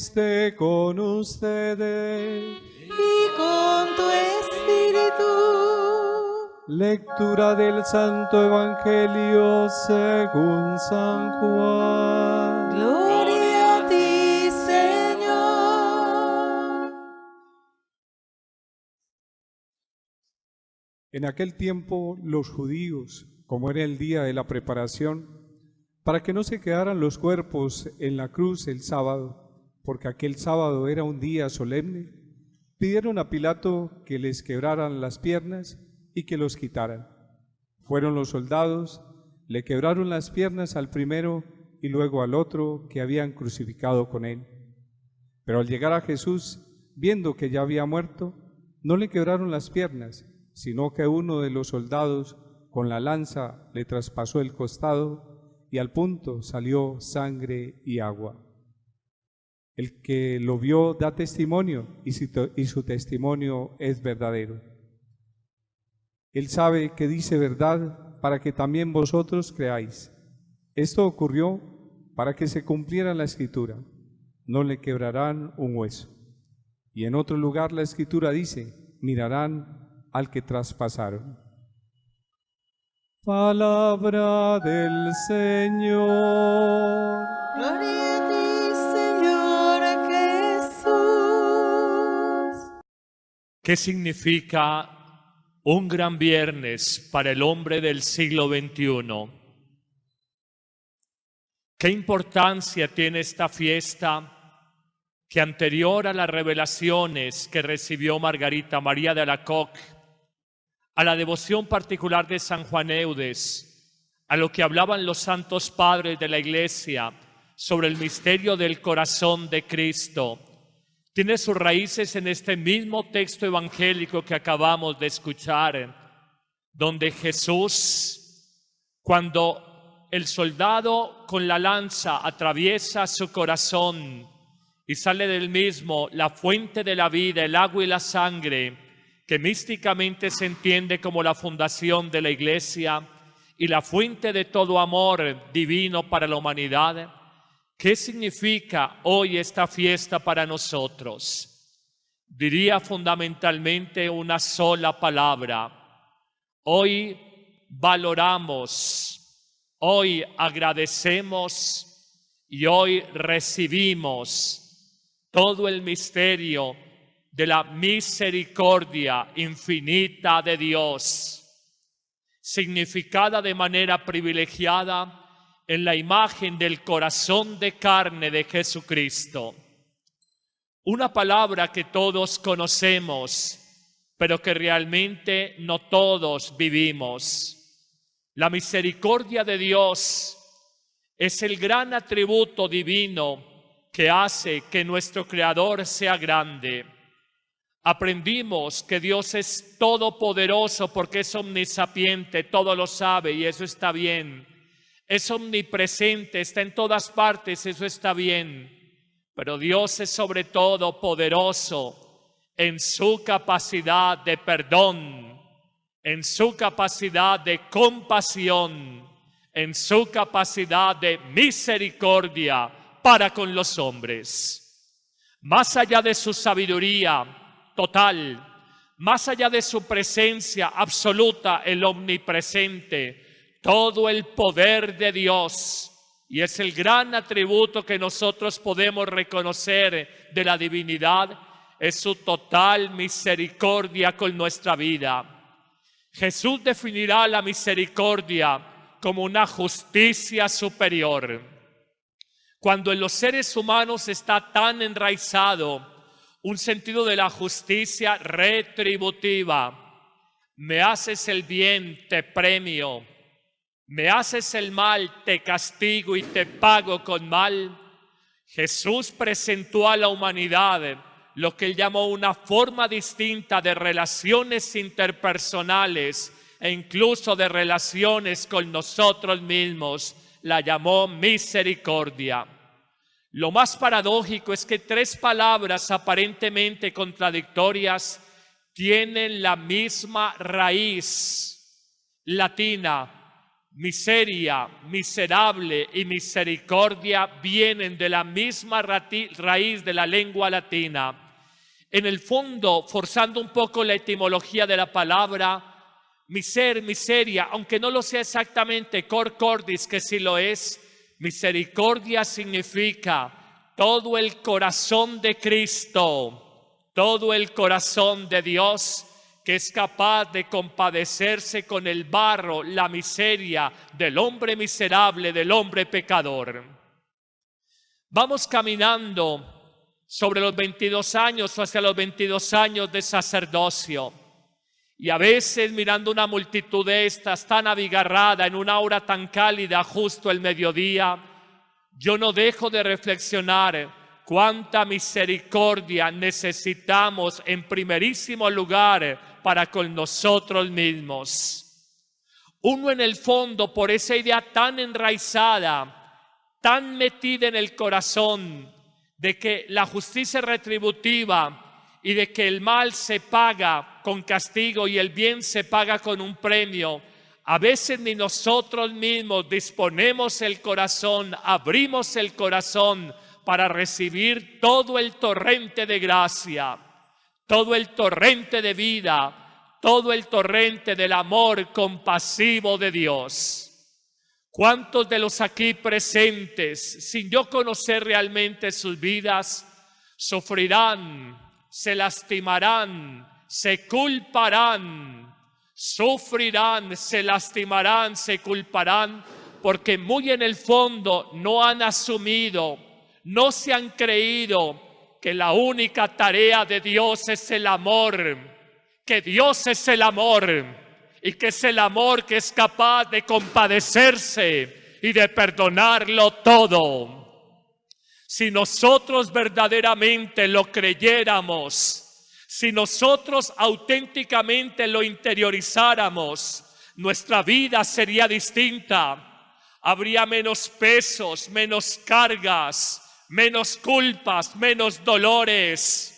esté con ustedes. Y con tu espíritu. Lectura del Santo Evangelio según San Juan. Gloria a ti, Señor. En aquel tiempo los judíos, como era el día de la preparación, para que no se quedaran los cuerpos en la cruz el sábado, porque aquel sábado era un día solemne, pidieron a Pilato que les quebraran las piernas y que los quitaran. Fueron los soldados, le quebraron las piernas al primero y luego al otro que habían crucificado con él. Pero al llegar a Jesús, viendo que ya había muerto, no le quebraron las piernas, sino que uno de los soldados con la lanza le traspasó el costado y al punto salió sangre y agua. El que lo vio da testimonio y su testimonio es verdadero. Él sabe que dice verdad para que también vosotros creáis. Esto ocurrió para que se cumpliera la Escritura: no le quebrarán un hueso. Y en otro lugar la Escritura dice: mirarán al que traspasaron. Palabra del Señor. Gloria a ti, Señor Jesús. ¿Qué significa un gran viernes para el hombre del siglo XXI? ¿Qué importancia tiene esta fiesta que, anterior a las revelaciones que recibió Margarita María de Alacoque, a la devoción particular de San Juan Eudes, a lo que hablaban los santos padres de la Iglesia sobre el misterio del corazón de Cristo, tiene sus raíces en este mismo texto evangélico que acabamos de escuchar, donde Jesús, cuando el soldado con la lanza atraviesa su corazón y sale del mismo la fuente de la vida, el agua y la sangre, que místicamente se entiende como la fundación de la Iglesia y la fuente de todo amor divino para la humanidad. ¿Qué significa hoy esta fiesta para nosotros? Diría fundamentalmente una sola palabra: hoy valoramos, hoy agradecemos y hoy recibimos todo el misterio de la misericordia infinita de Dios, significada de manera privilegiada en la imagen del corazón de carne de Jesucristo. Una palabra que todos conocemos, pero que realmente no todos vivimos. La misericordia de Dios es el gran atributo divino que hace que nuestro Creador sea grande. Aprendimos que Dios es todopoderoso porque es omnisapiente, todo lo sabe y eso está bien. Es omnipresente, está en todas partes, eso está bien. Pero Dios es sobre todo poderoso en su capacidad de perdón, en su capacidad de compasión, en su capacidad de misericordia para con los hombres. Más allá de su sabiduría total, más allá de su presencia absoluta, el omnipresente, todo el poder de Dios, y es el gran atributo que nosotros podemos reconocer de la divinidad, es su total misericordia con nuestra vida. Jesús definirá la misericordia como una justicia superior. Cuando en los seres humanos está tan enraizado un sentido de la justicia retributiva: me haces el bien, te premio; me haces el mal, te castigo y te pago con mal. Jesús presentó a la humanidad lo que él llamó una forma distinta de relaciones interpersonales e incluso de relaciones con nosotros mismos. La llamó misericordia. Lo más paradójico es que tres palabras aparentemente contradictorias tienen la misma raíz latina, miseria, miserable y misericordia vienen de la misma raíz de la lengua latina. En el fondo, forzando un poco la etimología de la palabra, miseria, aunque no lo sea exactamente, cor cordis, que sí lo es, misericordia significa todo el corazón de Cristo, todo el corazón de Dios, que es capaz de compadecerse con el barro, la miseria del hombre miserable, del hombre pecador. Vamos caminando sobre los 22 años o hacia los 22 años de sacerdocio. Y a veces mirando una multitud de estas tan abigarrada en una hora tan cálida justo el mediodía, yo no dejo de reflexionar cuánta misericordia necesitamos en primerísimo lugar para con nosotros mismos. Uno en el fondo, por esa idea tan enraizada, tan metida en el corazón de que la justicia retributiva y de que el mal se paga con castigo y el bien se paga con un premio, a veces ni nosotros mismos disponemos el corazón, abrimos el corazón para recibir todo el torrente de gracia, todo el torrente de vida, todo el torrente del amor compasivo de Dios. ¿Cuántos de los aquí presentes, sin yo conocer realmente sus vidas, sufrirán, se lastimarán, se culparán, sufrirán, se lastimarán, se culparán, porque muy en el fondo no han asumido, no se han creído que la única tarea de Dios es el amor, que Dios es el amor y que es el amor que es capaz de compadecerse y de perdonarlo todo. Si nosotros verdaderamente lo creyéramos, si nosotros auténticamente lo interiorizáramos, nuestra vida sería distinta. Habría menos pesos, menos cargas, menos culpas, menos dolores.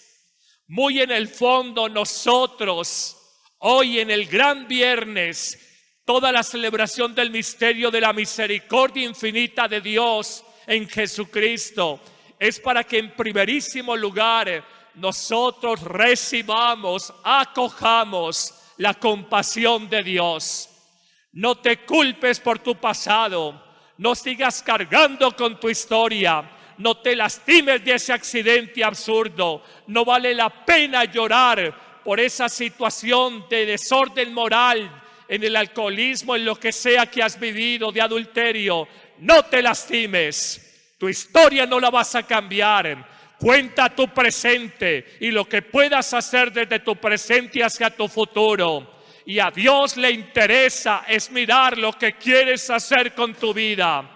Muy en el fondo nosotros, hoy en el Gran Viernes, toda la celebración del misterio de la misericordia infinita de Dios en Jesucristo, es para que en primerísimo lugar nosotros recibamos, acojamos la compasión de Dios. No te culpes por tu pasado, no sigas cargando con tu historia, no te lastimes de ese accidente absurdo, no vale la pena llorar por esa situación de desorden moral, en el alcoholismo, en lo que sea que has vivido, de adulterio. No te lastimes, tu historia no la vas a cambiar. Cuenta tu presente y lo que puedas hacer desde tu presente hacia tu futuro. Y a Dios le interesa es mirar lo que quieres hacer con tu vida.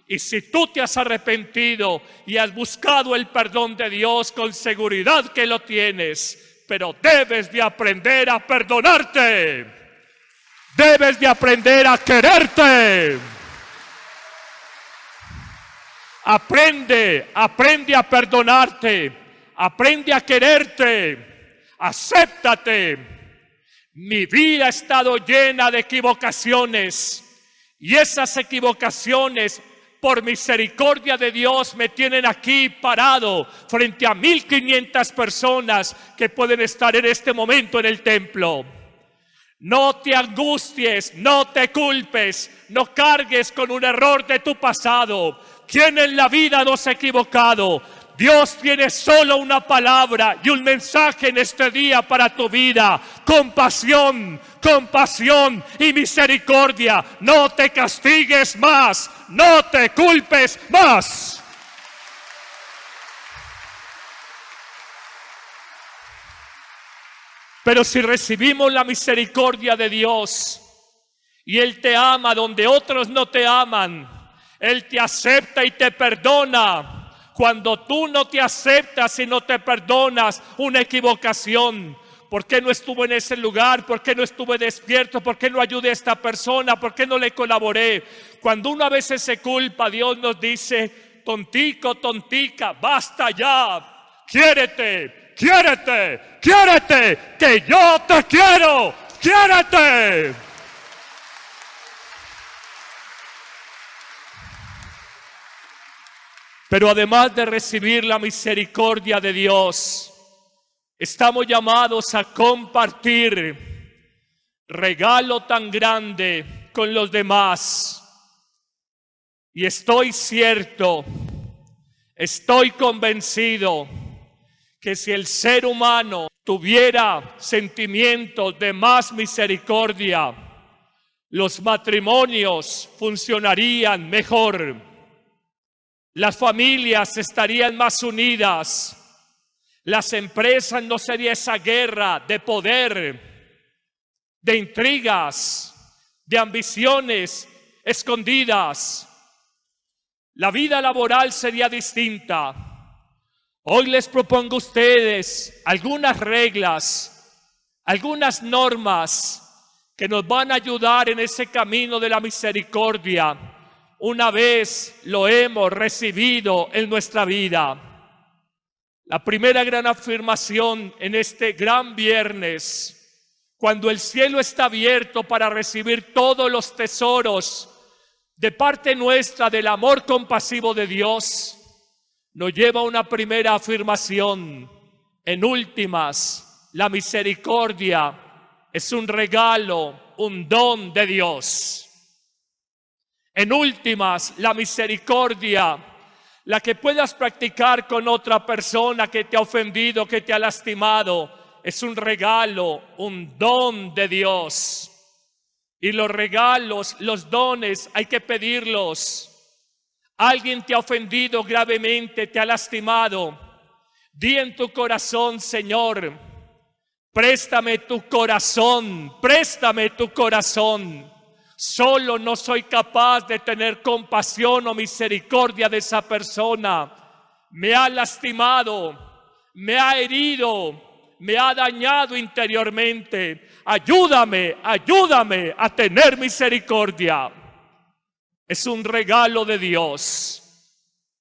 Y si tú te has arrepentido y has buscado el perdón de Dios, con seguridad que lo tienes, pero debes de aprender a perdonarte. Debes de aprender a quererte. Aprende a perdonarte, aprende a quererte, acéptate. Mi vida ha estado llena de equivocaciones y esas equivocaciones, por misericordia de Dios, me tienen aquí parado frente a 1500 personas que pueden estar en este momento en el templo. No te angusties, no te culpes, no cargues con un error de tu pasado. ¿Quién en la vida no se ha equivocado? Dios tiene solo una palabra y un mensaje en este día para tu vida: compasión, compasión y misericordia. No te castigues más, no te culpes más. Pero si recibimos la misericordia de Dios y Él te ama donde otros no te aman, Él te acepta y te perdona. Cuando tú no te aceptas y no te perdonas una equivocación, ¿por qué no estuve en ese lugar? ¿Por qué no estuve despierto? ¿Por qué no ayudé a esta persona? ¿Por qué no le colaboré? Cuando uno a veces se culpa, Dios nos dice: tontico, tontica, basta ya, quiérete, quiérete, quiérete, que yo te quiero, quiérete. Pero además de recibir la misericordia de Dios, estamos llamados a compartir regalo tan grande con los demás. Y estoy cierto, estoy convencido que si el ser humano tuviera sentimientos de más misericordia, los matrimonios funcionarían mejor, las familias estarían más unidas, las empresas no sería esa guerra de poder, de intrigas, de ambiciones escondidas. La vida laboral sería distinta. Hoy les propongo a ustedes algunas reglas, algunas normas que nos van a ayudar en ese camino de la misericordia una vez lo hemos recibido en nuestra vida. La primera gran afirmación en este gran viernes, cuando el cielo está abierto para recibir todos los tesoros de parte nuestra del amor compasivo de Dios, nos lleva a una primera afirmación. En últimas, la misericordia es un regalo, un don de Dios. En últimas, la misericordia, la que puedas practicar con otra persona que te ha ofendido, que te ha lastimado, es un regalo, un don de Dios. Y los regalos, los dones, hay que pedirlos. Alguien te ha ofendido gravemente, te ha lastimado. Di en tu corazón: Señor, préstame tu corazón, préstame tu corazón. Solo no soy capaz de tener compasión o misericordia de esa persona. Me ha lastimado, me ha herido, me ha dañado interiormente. Ayúdame, ayúdame a tener misericordia. Es un regalo de Dios.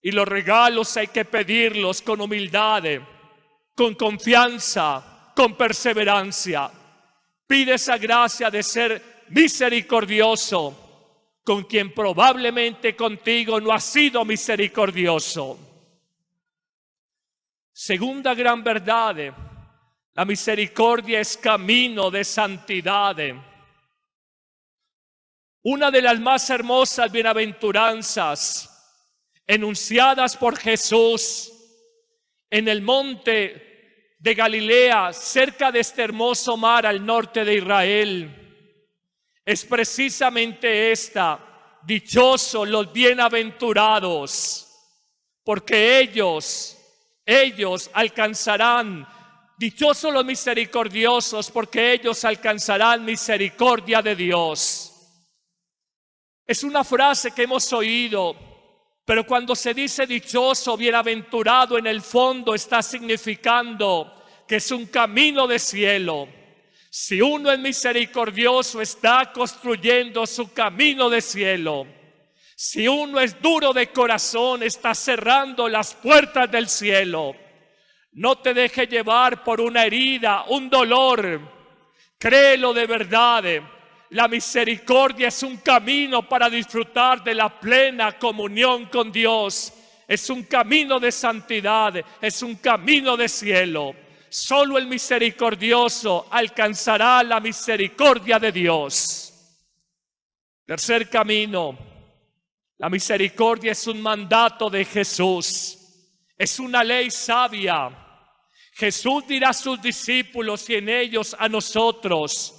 Y los regalos hay que pedirlos con humildad, con confianza, con perseverancia. Pide esa gracia de ser misericordioso con quien probablemente contigo no ha sido misericordioso. Segunda gran verdad: la misericordia es camino de santidad. Una de las más hermosas bienaventuranzas enunciadas por Jesús en el monte de Galilea, cerca de este hermoso mar al norte de Israel, es precisamente esta: dichosos los bienaventurados, porque ellos alcanzarán, dichosos los misericordiosos, porque ellos alcanzarán misericordia de Dios. Es una frase que hemos oído, pero cuando se dice dichoso, bienaventurado, en el fondo está significando que es un camino de cielo. Si uno es misericordioso, está construyendo su camino de cielo. Si uno es duro de corazón, está cerrando las puertas del cielo. No te dejes llevar por una herida, un dolor. Créelo de verdad. La misericordia es un camino para disfrutar de la plena comunión con Dios. Es un camino de santidad, es un camino de cielo. Solo el misericordioso alcanzará la misericordia de Dios. Tercer camino: la misericordia es un mandato de Jesús. Es una ley sabia. Jesús dirá a sus discípulos y en ellos a nosotros.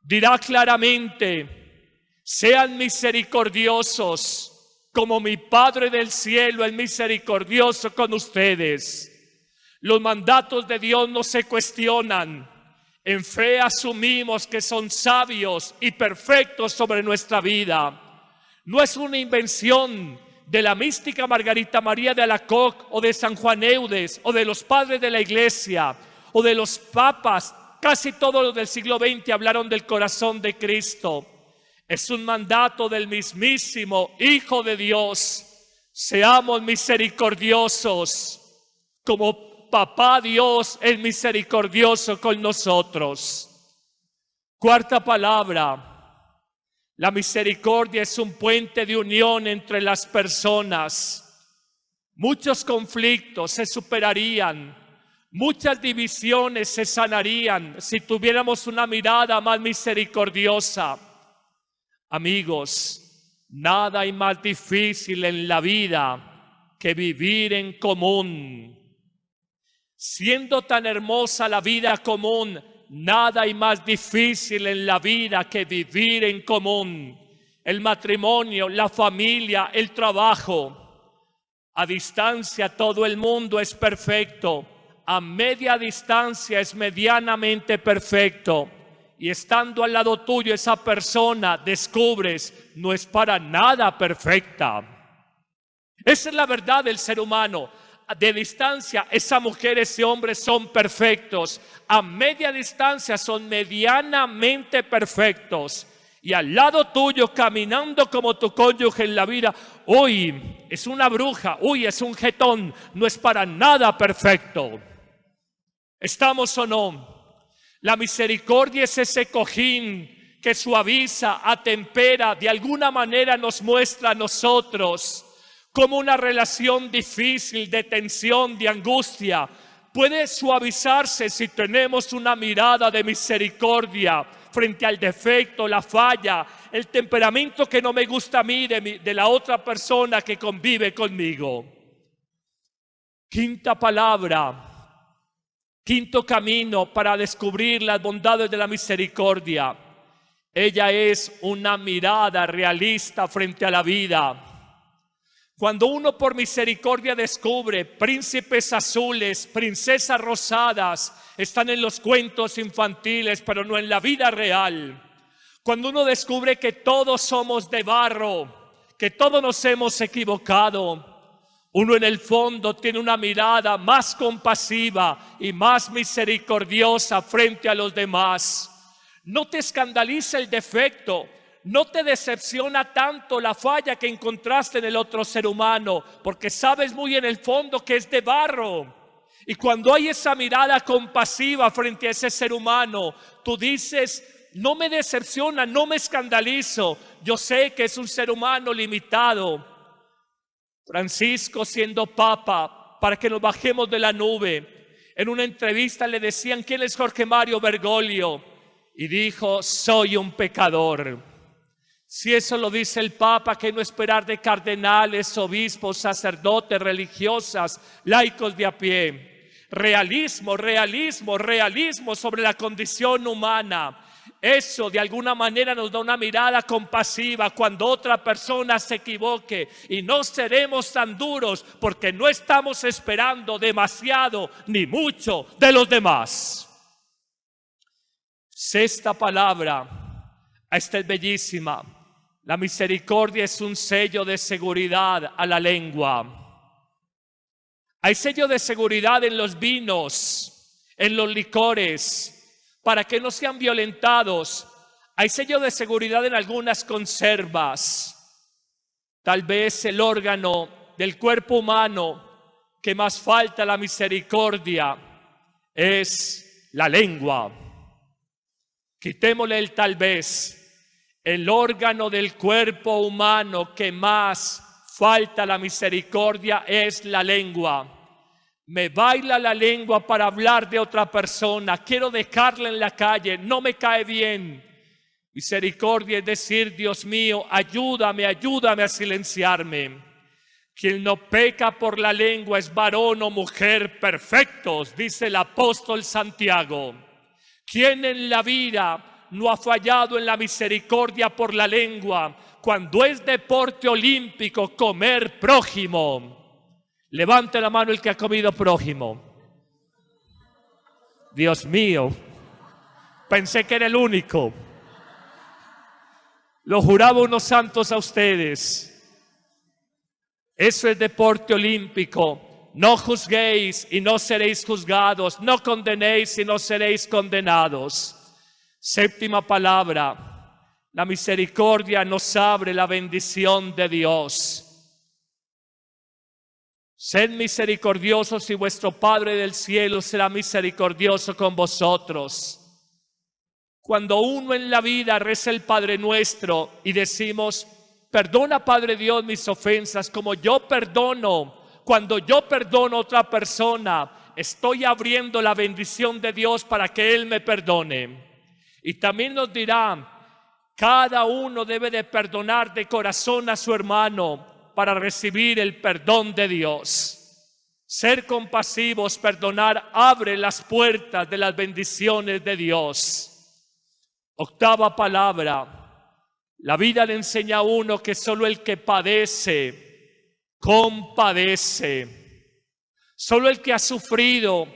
Dirá claramente: sean misericordiosos como mi Padre del cielo es misericordioso con ustedes. Los mandatos de Dios no se cuestionan. En fe asumimos que son sabios y perfectos sobre nuestra vida. No es una invención de la mística Margarita María de Alacoque o de San Juan Eudes o de los padres de la iglesia o de los papas. Casi todos los del siglo XX hablaron del corazón de Cristo. Es un mandato del mismísimo Hijo de Dios. Seamos misericordiosos como Papá Dios es misericordioso con nosotros. Cuarta palabra: la misericordia es un puente de unión entre las personas. muchos conflictos se superarían, muchas divisiones se sanarían si tuviéramos una mirada más misericordiosa. Amigos, nada hay más difícil en la vida que vivir en común. Siendo tan hermosa la vida común, nada hay más difícil en la vida que vivir en común. El matrimonio, la familia, el trabajo. A distancia todo el mundo es perfecto. A media distancia es medianamente perfecto. Y estando al lado tuyo esa persona, descubres, no es para nada perfecta. Esa es la verdad del ser humano. De distancia, esa mujer, ese hombre son perfectos. A media distancia son medianamente perfectos. Y al lado tuyo, caminando como tu cónyuge en la vida, uy, es una bruja, uy, es un jetón, no es para nada perfecto. ¿Estamos o no? La misericordia es ese cojín que suaviza, atempera, de alguna manera nos muestra a nosotros como una relación difícil, de tensión, de angustia, puede suavizarse si tenemos una mirada de misericordia frente al defecto, la falla, el temperamento que no me gusta a mí de la otra persona que convive conmigo. Quinta palabra, quinto camino para descubrir las bondades de la misericordia. Ella es una mirada realista frente a la vida. Cuando uno por misericordia descubre príncipes azules, princesas rosadas, están en los cuentos infantiles, pero no en la vida real. Cuando uno descubre que todos somos de barro, que todos nos hemos equivocado, uno en el fondo tiene una mirada más compasiva y más misericordiosa frente a los demás. No te escandaliza el defecto. No te decepciona tanto la falla que encontraste en el otro ser humano, porque sabes muy en el fondo que es de barro. Y cuando hay esa mirada compasiva frente a ese ser humano, tú dices, no me decepciona, no me escandalizo. Yo sé que es un ser humano limitado. Francisco, siendo papa, para que nos bajemos de la nube, en una entrevista le decían, ¿quién es Jorge Mario Bergoglio? Y dijo, soy un pecador. Si eso lo dice el Papa, ¿qué no esperar de cardenales, obispos, sacerdotes, religiosas, laicos de a pie? Realismo, realismo, realismo sobre la condición humana. Eso de alguna manera nos da una mirada compasiva cuando otra persona se equivoque, y no seremos tan duros porque no estamos esperando demasiado ni mucho de los demás. Sexta palabra, esta es bellísima. La misericordia es un sello de seguridad a la lengua. Hay sello de seguridad en los vinos, en los licores, para que no sean violentados. Hay sello de seguridad en algunas conservas. Tal vez el órgano del cuerpo humano que más falta la misericordia es la lengua. Quitémosle el tal vez. El órgano del cuerpo humano que más falta la misericordia es la lengua. Me baila la lengua para hablar de otra persona. Quiero dejarla en la calle, no me cae bien. Misericordia es decir, Dios mío, ayúdame, ayúdame a silenciarme. Quien no peca por la lengua es varón o mujer perfectos, dice el apóstol Santiago. ¿Quién en la vida no ha fallado en la misericordia por la lengua cuando es deporte olímpico comer prójimo? Levante la mano el que ha comido prójimo. Dios mío, pensé que era el único. Lo juraba unos santos a ustedes. Eso es deporte olímpico. No juzguéis y no seréis juzgados. No condenéis y no seréis condenados. Séptima palabra, la misericordia nos abre la bendición de Dios. Sed misericordiosos y vuestro Padre del cielo será misericordioso con vosotros. Cuando uno en la vida reza el Padre Nuestro y decimos, perdona Padre Dios mis ofensas como yo perdono, Cuando yo perdono a otra persona, estoy abriendo la bendición de Dios para que Él me perdone. Y también nos dirá, cada uno debe de perdonar de corazón a su hermano para recibir el perdón de Dios. Ser compasivos, perdonar, abre las puertas de las bendiciones de Dios. Octava palabra. La vida le enseña a uno que solo el que padece, compadece. Solo el que ha sufrido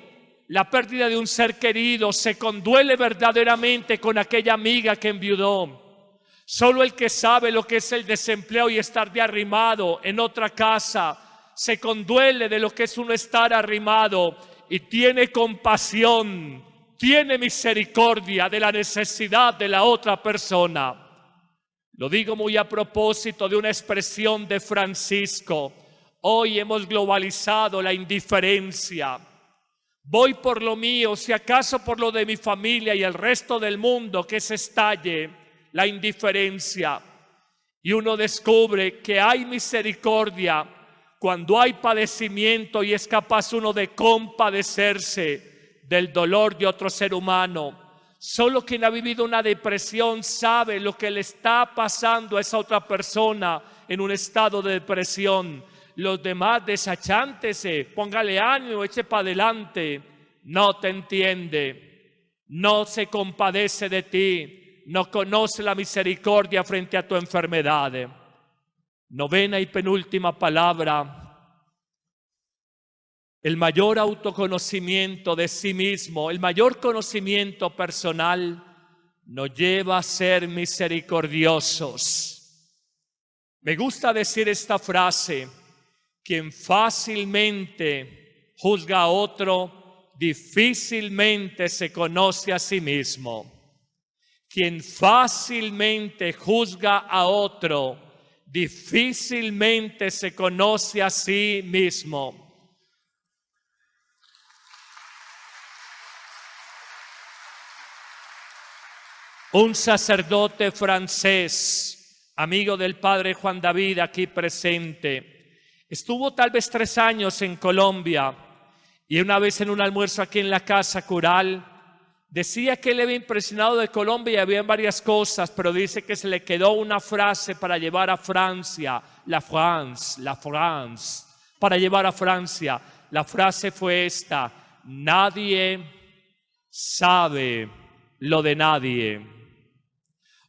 la pérdida de un ser querido se conduele verdaderamente con aquella amiga que enviudó. Solo el que sabe lo que es el desempleo y estar de arrimado en otra casa se conduele de lo que es uno estar arrimado y tiene compasión, tiene misericordia de la necesidad de la otra persona. Lo digo muy a propósito de una expresión de Francisco. Hoy hemos globalizado la indiferencia. Voy por lo mío, si acaso por lo de mi familia y el resto del mundo, que se estalle la indiferencia. Y uno descubre que hay misericordia cuando hay padecimiento y es capaz uno de compadecerse del dolor de otro ser humano. Solo quien ha vivido una depresión sabe lo que le está pasando a esa otra persona en un estado de depresión. Los demás, desachántese, póngale ánimo, eche para adelante. No te entiende, no se compadece de ti, no conoce la misericordia frente a tu enfermedad. Novena y penúltima palabra. El mayor autoconocimiento de sí mismo, el mayor conocimiento personal nos lleva a ser misericordiosos. Me gusta decir esta frase: quien fácilmente juzga a otro, difícilmente se conoce a sí mismo. Quien fácilmente juzga a otro, difícilmente se conoce a sí mismo. Un sacerdote francés, amigo del padre Juan David aquí presente, estuvo tal vez 3 años en Colombia y una vez en un almuerzo aquí en la casa cural decía que él había impresionado de Colombia y había varias cosas, pero dice que se le quedó una frase para llevar a Francia, la France, para llevar a Francia. La frase fue esta: nadie sabe lo de nadie.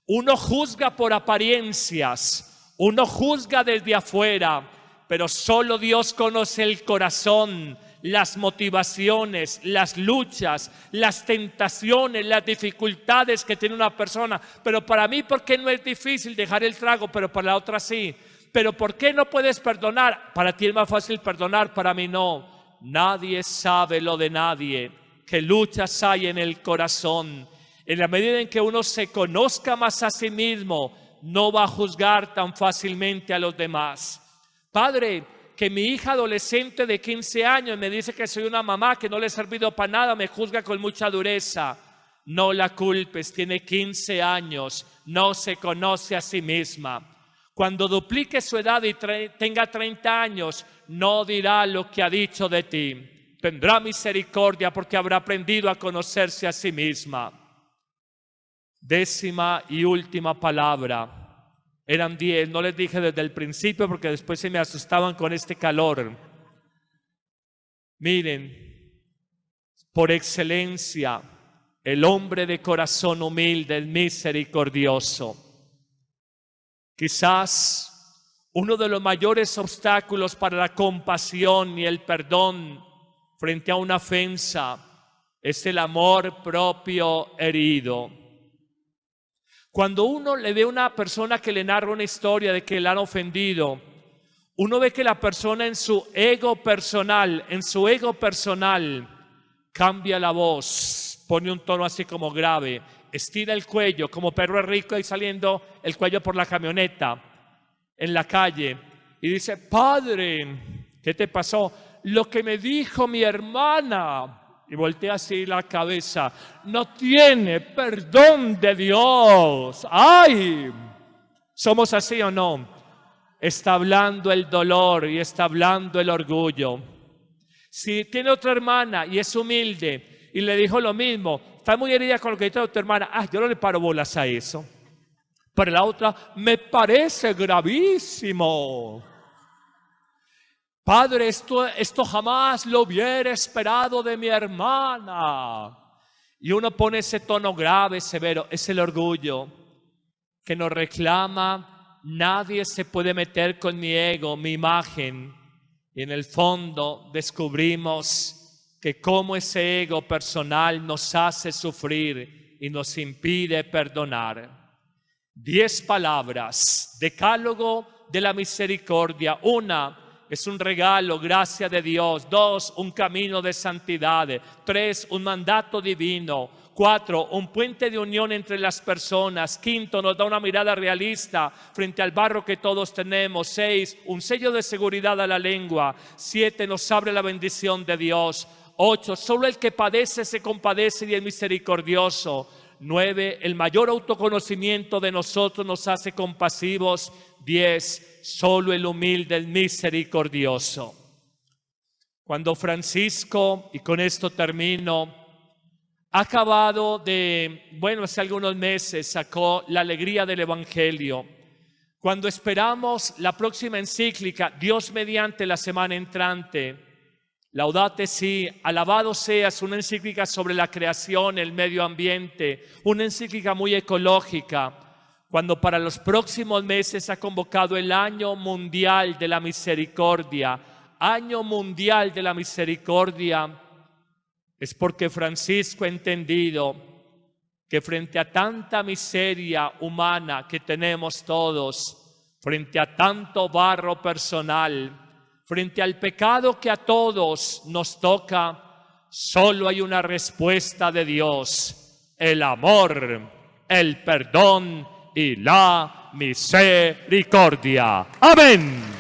Uno juzga por apariencias, uno juzga desde afuera, pero solo Dios conoce el corazón, las motivaciones, las luchas, las tentaciones, las dificultades que tiene una persona. Pero para mí, ¿por qué no es difícil dejar el trago? Pero para la otra sí. Pero ¿por qué no puedes perdonar? Para ti es más fácil perdonar, para mí no. Nadie sabe lo de nadie, qué luchas hay en el corazón. En la medida en que uno se conozca más a sí mismo, no va a juzgar tan fácilmente a los demás. Padre, que mi hija adolescente de 15 años me dice que soy una mamá que no le he servido para nada, me juzga con mucha dureza. No la culpes, tiene 15 años, no se conoce a sí misma. Cuando duplique su edad y tenga 30 años, no dirá lo que ha dicho de ti. Tendrá misericordia porque habrá aprendido a conocerse a sí misma. Décima y última palabra. Eran 10, no les dije desde el principio porque después se me asustaban con este calor. Miren, por excelencia, el hombre de corazón humilde, el misericordioso. Quizás uno de los mayores obstáculos para la compasión y el perdón frente a una ofensa es el amor propio herido. Cuando uno le ve a una persona que le narra una historia de que le han ofendido, uno ve que la persona en su ego personal, cambia la voz, pone un tono así como grave, estira el cuello como perro rico y saliendo el cuello por la camioneta en la calle y dice: Padre, ¿qué te pasó? Lo que me dijo mi hermana. Y voltea así la cabeza. No tiene perdón de Dios. ¡Ay! ¿Somos así o no? está hablando el dolor y está hablando el orgullo. Si tiene otra hermana y es humilde y le dijo lo mismo, está muy herida con lo que dice tu hermana, yo no le paro bolas a eso. Pero la otra, me parece gravísimo. Padre, esto jamás lo hubiera esperado de mi hermana. Y uno pone ese tono grave, severo, es el orgullo que nos reclama, nadie se puede meter con mi ego, mi imagen. Y en el fondo descubrimos que cómo ese ego personal nos hace sufrir y nos impide perdonar. 10 palabras, decálogo de la misericordia. 1, es un regalo, gracia de Dios. 2, un camino de santidad. 3, un mandato divino. 4, un puente de unión entre las personas. 5, nos da una mirada realista frente al barro que todos tenemos. 6, un sello de seguridad a la lengua. 7, nos abre la bendición de Dios. 8, solo el que padece se compadece y es misericordioso. 9, el mayor autoconocimiento de nosotros nos hace compasivos. 10, solo el humilde es misericordioso. Cuando Francisco, y con esto termino, ha acabado hace algunos meses sacó la alegría del Evangelio. Cuando esperamos la próxima encíclica, Dios mediante la semana entrante, Laudate Si, alabado seas, una encíclica sobre la creación, el medio ambiente, una encíclica muy ecológica, cuando para los próximos meses ha convocado el Año Mundial de la Misericordia. Año Mundial de la Misericordia, es porque Francisco ha entendido que frente a tanta miseria humana que tenemos todos, frente a tanto barro personal, frente al pecado que a todos nos toca, solo hay una respuesta de Dios: el amor, el perdón y la misericordia. Amén.